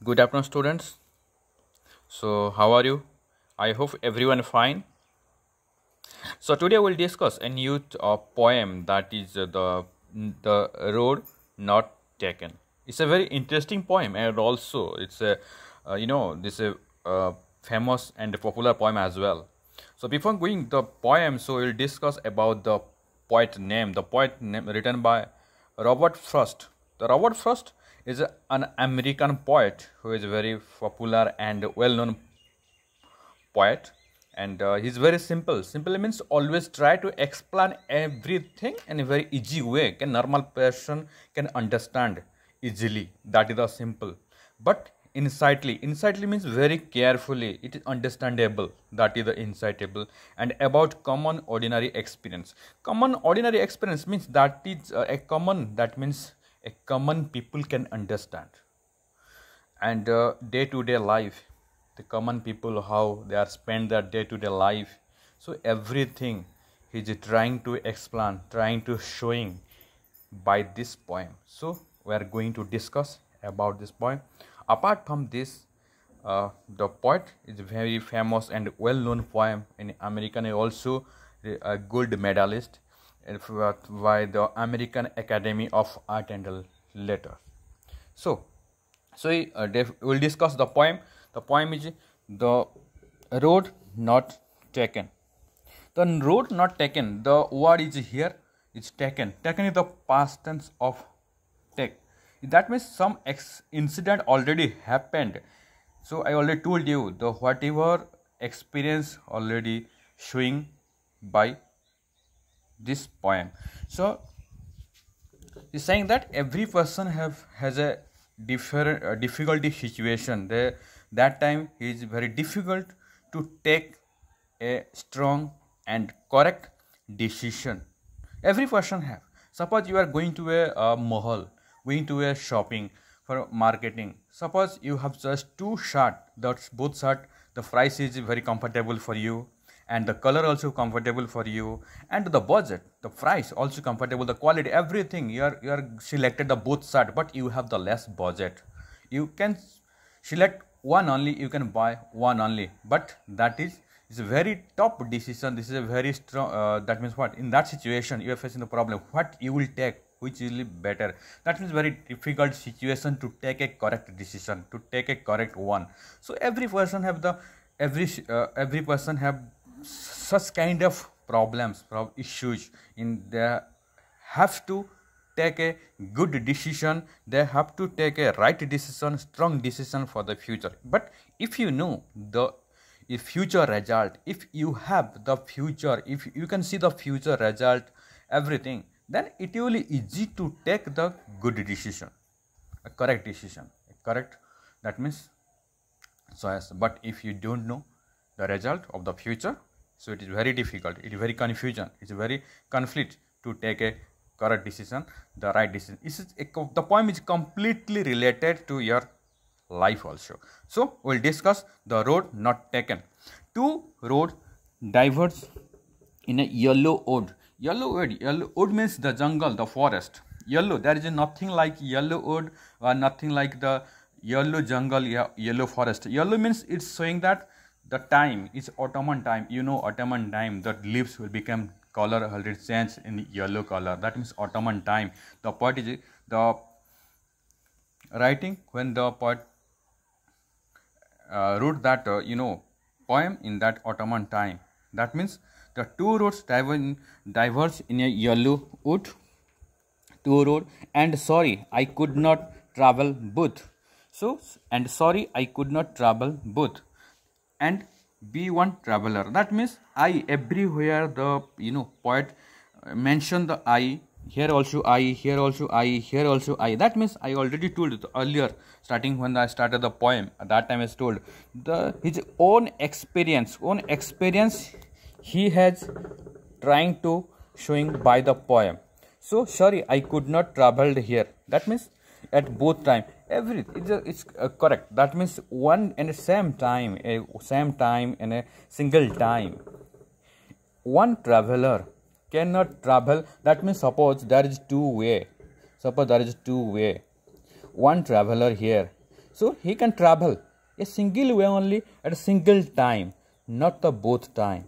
Good afternoon, students. So, how are you? I hope everyone fine. So today we'll discuss a new poem that is the road not taken. It's a very interesting poem, and also it's a this a famous and popular poem as well. So before going the poem, so we'll discuss about the poet name. The poet name written by Robert Frost. The Robert Frost is an American poet who is very popular and well-known poet, and he's very simple means always try to explain everything in a very easy way can normal person can understand easily. That is the simple, but insightly means very carefully it is understandable. That is the insightable. And about common ordinary experience means that is a common, that means a common people can understand. And day to day life, the common people, how they are spend their day to day life, so everything he's trying to explain, trying to showing by this poem. So we are going to discuss about this poem. Apart from this, the poet is very famous and well known poem in American, and also a gold medalist by the American Academy of Art and Letters. So we'll discuss the poem. The poem is the road not taken. The road not taken. The word is here. It's taken. Taken is the past tense of take. That means some incident already happened. So I already told you the whatever experience already showing by this poem. So he's saying that every person has a different difficulty situation. That time it is very difficult to take a strong and correct decision. Every person have. Suppose you are going to a mall, going to a shopping for marketing. Suppose you have just two shirt. That's both shirt. The price is very comfortable for you, and the color also comfortable for you, and the budget, the price also comfortable, the quality, everything. You are selected the both shirt, but you have the less budget. You can select one only, you can buy one only, but that is a very top decision. This is a very strong that means what, in that situation you are facing the problem, what you will take, which will be better. That means very difficult situation to take a correct decision, to take a correct one. So every person have the every person have such kind of problems, issues in they have to take a good decision. They have to take a right decision, strong decision for the future. But if you know the future result, if you have the future, if you can see the future result, everything, then it will be easy to take the good decision, a correct decision, correct. That means so as, but if you don't know the result of the future, so it is very difficult, it is very confusion, it's very conflict to take a correct decision, the right decision. The poem is completely related to your life also. So we'll discuss the road not taken. Two roads diverge in a yellow wood. Yellow wood means the jungle, the forest. Yellow, there is nothing like yellow wood or nothing like the yellow jungle, yellow forest. Yellow means it's showing that the time is autumn time. You know, autumn time, the leaves will become color already change in yellow color. That means autumn time. The poet is the writing when the poet wrote that poem in that autumn time. That means the two roads diverge in a yellow wood. Two road, and sorry I could not travel both. So and sorry I could not travel both, and be one traveler. That means I, everywhere the poet mentioned the I. Here also I, here also I, here also I. That means I already told it earlier, starting when I started the poem. At that time I told his own experience he has trying to showing by the poem. So sorry I could not travel here. That means at both time, it's correct. That means one and same time, and a single time. One traveler cannot travel. That means suppose there is two way. One traveler here. So he can travel a single way only at a single time, not the both time.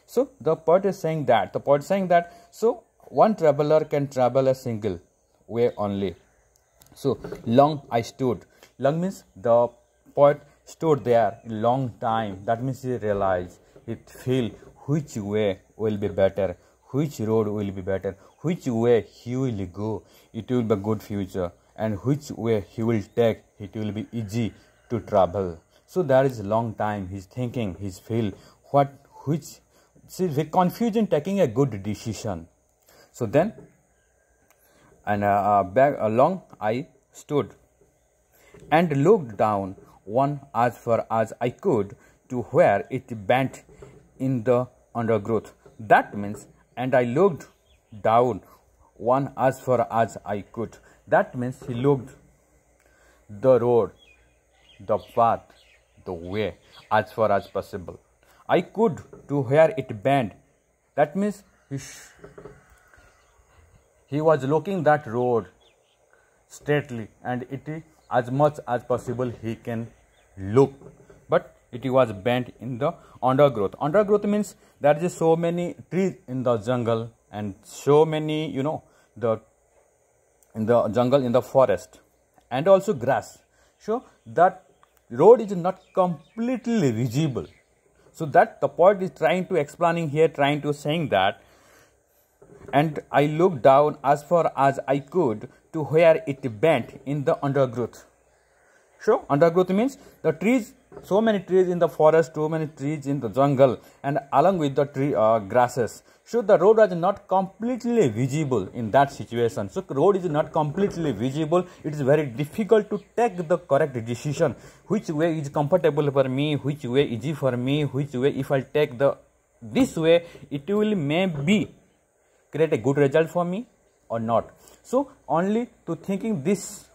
So the poet is saying that, so one traveler can travel a single way only. So long I stood. Long means the poet stood there a long time. That means he realized, he feel which way will be better, which road will be better, which way he will go, it will be a good future, and which way he will take, it will be easy to travel. So there is a long time he's thinking, he's feel which. See, we confused in taking a good decision. So then, and back along I stood and looked down one as far as I could to where it bent in the undergrowth. That means, and I looked down one as far as I could. That means he looked the road, the path, the way as far as possible. I could to where it bent. That means he was looking that road straightly, and it as much as possible he can look, but it was bent in the undergrowth. Undergrowth means there is so many trees in the jungle, and so many, in the jungle, in the forest, and also grass. So that road is not completely visible. So that the poet is trying to explaining here, trying to saying that, and I looked down as far as I could to where it bent in the undergrowth. So undergrowth means the trees, so many trees in the forest, so many trees in the jungle, and along with the tree grasses. So the road was not completely visible in that situation. So road is not completely visible. It is very difficult to take the correct decision. Which way is comfortable for me? Which way easy for me? Which way, if I take this way, it will maybe create a good result for me or not. So only to thinking this.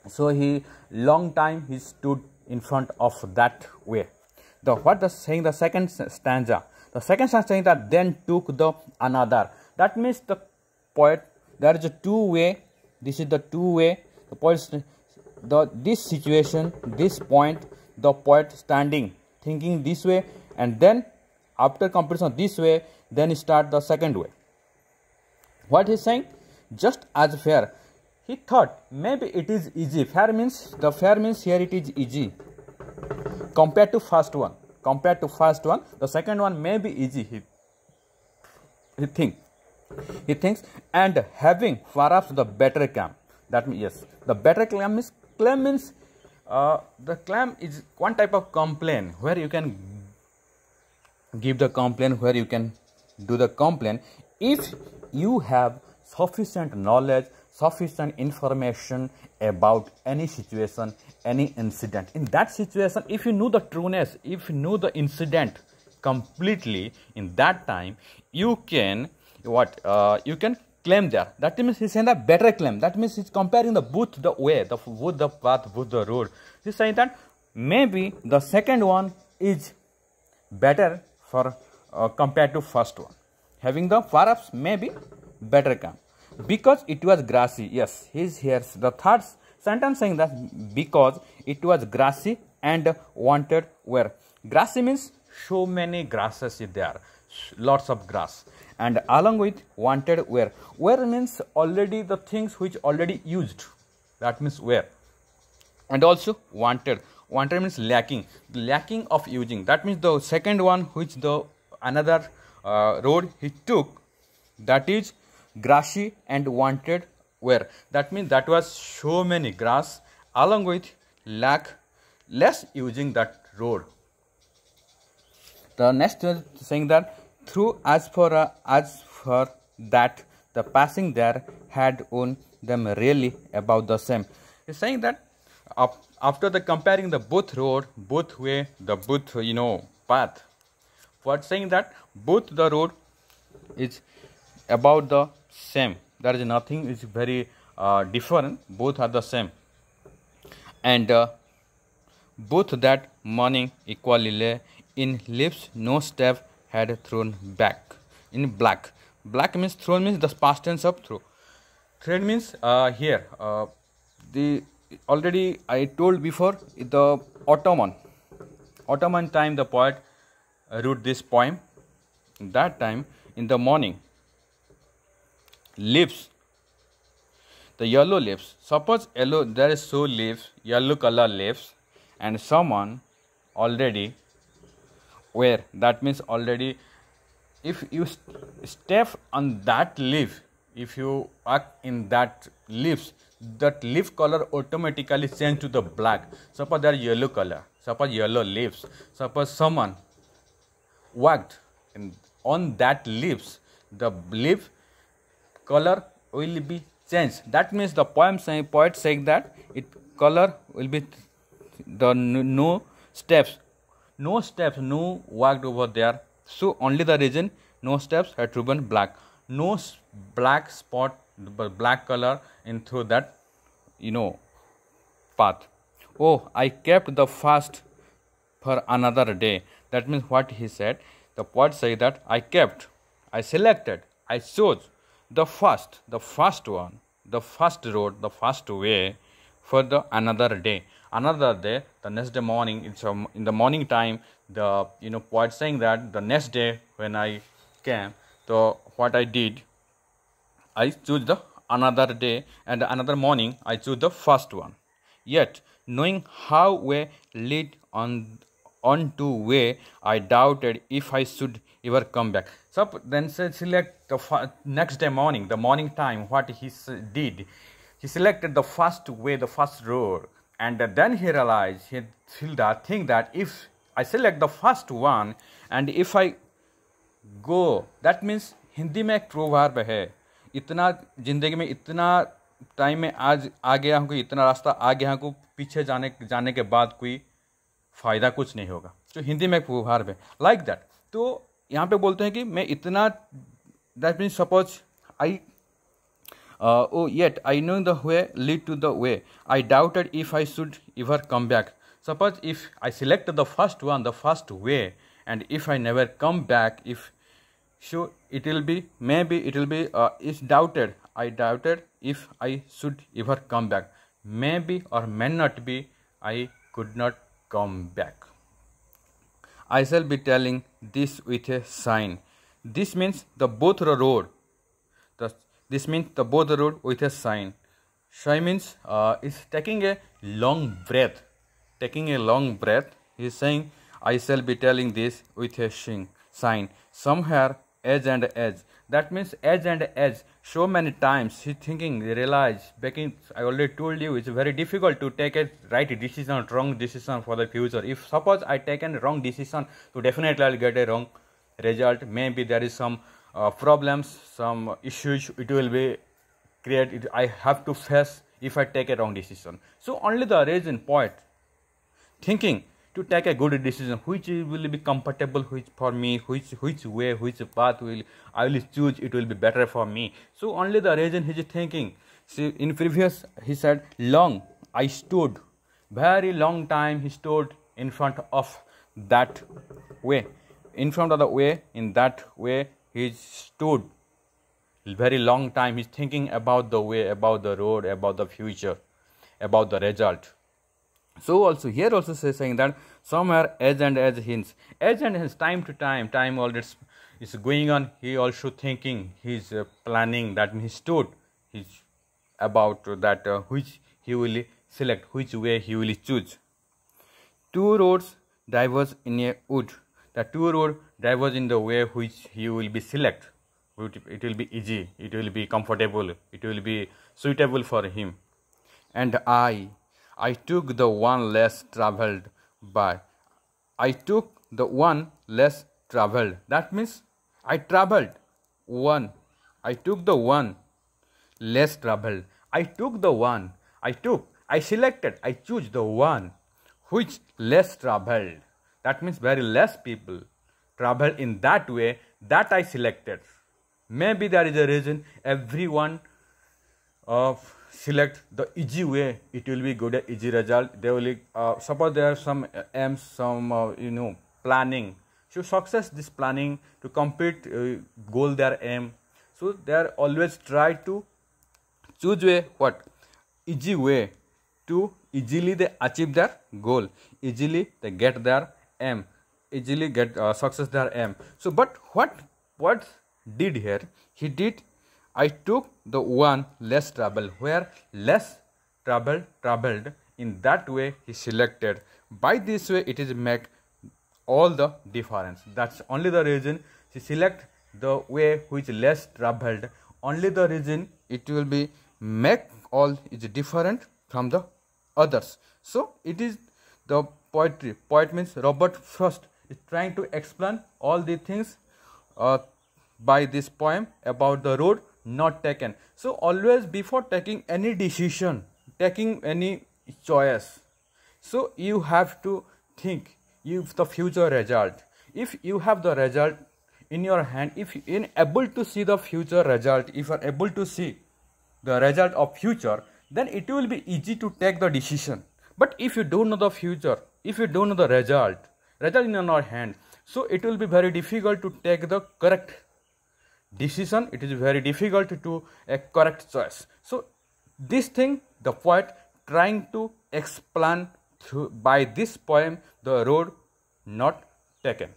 So he long time he stood in front of that way. The second stanza. The second stanza saying that then took the another. That means the poet, there is a two way. This is the two way. The poet, this situation, this point, the poet standing, thinking this way, and then after completion of this way, then start the second way. What he's saying? Just as fair. He thought maybe it is easy. Fair means here it is easy compared to first one. The second one may be easy. He thinks, and having perhaps the better claim. That means yes, the better claim means the claim is one type of complaint where you can give the complaint, where you can do the complaint if you have sufficient knowledge, sufficient information about any situation, any incident. In that situation, if you know the trueness, if you know the incident completely, in that time you can you can claim there. That means he's saying that better claim. That means he's comparing both the way, both the path, both the road. He's saying that maybe the second one is better for compared to first one, having the perhaps maybe better claim. Because it was grassy. Yes, here's the third sentence saying that because it was grassy and wanted where. Grassy means so many grasses is there, lots of grass, and along with wanted where. Where means already the things which already used. That means where. And also wanted. Wanted means lacking of using. That means the second one which the another road he took, that is grassy and wanted where. That means that was so many grass along with less using that road. The next is saying that through as for that the passing there had on them really about the same. He's saying that after the comparing the both road, both way, the both path. What saying that both the road is about the same. There is nothing is very different. Both are the same, and both that morning equally lay in leaves. No step had thrown back in black. Black means thrown means the past tense of throw. Thread means here the already I told before, the Ottoman time the poet wrote this poem. That time in the morning, leaves, the yellow leaves. Suppose yellow, there is so leaves, yellow color leaves, and someone already where, that means already, if you step on that leaf, if you walk in that leaves, that leaf color automatically change to the black. Suppose there is yellow color, suppose yellow leaves, suppose someone walked on that leaves, the leaf color will be changed. That means the poet saying that it color will be the no steps, no walked over there. So only the reason no steps had driven black, no black spot, black color in through that path. Oh, I kept the fast for another day. That means what he said. The poet say that I kept, I selected, I chose the first one, the first road, the first way for the another day. Another day, the next day morning, in the morning time, the poet saying that the next day when I came, so what I did, I choose the another day, and another morning I choose the first one. Yet, knowing how way lead on to way, I doubted if I should ever come back. So then select the next day morning, the morning time. What he did, he selected the first way, the first road, and then he realized, he think that if I select the first one and if I go, that means Hindi में एक proverb है, इतना जिंदगी में इतना time में आज आ गया हूँ कि इतना रास्ता आ गया हूँ कि पीछे जाने के बाद कोई फ़ायदा कुछ नहीं होगा. तो हिंदी में एक प्रोवर्ब है लाइक दैट. तो यहाँ पे बोलते हैं कि मैं इतना, that means suppose I oh yet I know the way lead to the way, I doubted if I should ever come back. Suppose if I selected the first one, the first way, and if I never come back, if so it will be, maybe it will be is doubted, I doubted if I should ever come back, maybe or may not be, I could not come back. I shall be telling this with a sign. This means the both road. This means the both road with a sign. Sign means is taking a long breath. Taking a long breath. He is saying, I shall be telling this with a sign. Somewhere edge and edge. That means edge and edge. So many times he thinking, realize, I already told you, it's very difficult to take a right decision, wrong decision for the future. If suppose I take a wrong decision, so definitely I'll get a wrong result. Maybe there is some problems, some issues it will be created, I have to face if I take a wrong decision. So only the reason poet thinking to take a good decision, which will be comfortable, which for me, which way, which path I will choose, it will be better for me. So only the reason he is thinking. See, in previous he said long, I stood, very long time he stood in front of that way, in front of the way, in that way he stood very long time. He's thinking about the way, about the road, about the future, about the result. So also here also saying that somewhere edge and edge hints. Edge and hints, time to time already is going on. He also thinking, he's planning, that he stood, he's about that which he will select, which way he will choose. Two roads diverge in a wood. The two road diverge in the way which he will be select. It will be easy, it will be comfortable, it will be suitable for him. And I took the one less traveled by. I took the one less traveled. That means I traveled one. I took the one less traveled. I took the one. I selected. I choose the one which less traveled. That means very less people travel in that way that I selected. Maybe there is a reason everyone select the easy way, it will be good, easy result. They will suppose there are some aims, some planning. So success this planning to complete goal their aim. So they are always try to choose way what easy way to easily they achieve their goal, easily they get their aim, easily get success their aim. So but what did here, he did, I took the one less travel, where less traveled, in that way he selected. By this way it is make all the difference. That's only the reason she select the way which less traveled. Only the reason it will be make all is different from the others. So it is the poetry. Poet means Robert Frost is trying to explain all the things by this poem about the road not taken. So always before taking any decision, taking any choice, so you have to think if the future result. If you have the result in your hand, if you are able to see the future result, if you are able to see the result of future, then it will be easy to take the decision. But if you don't know the future, if you don't know the result in your hand, so it will be very difficult to take the correct decision. It is very difficult to do a correct choice. So this thing the poet trying to explain through by this poem, the road not taken.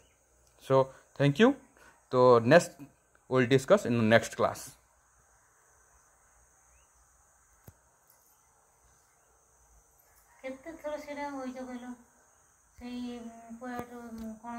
So thank you. So next we'll discuss in the next class. କେତେ ଥର ସେଇଟା ହୋଇଛ କହିଲ ସେଇ poet କ'ଣ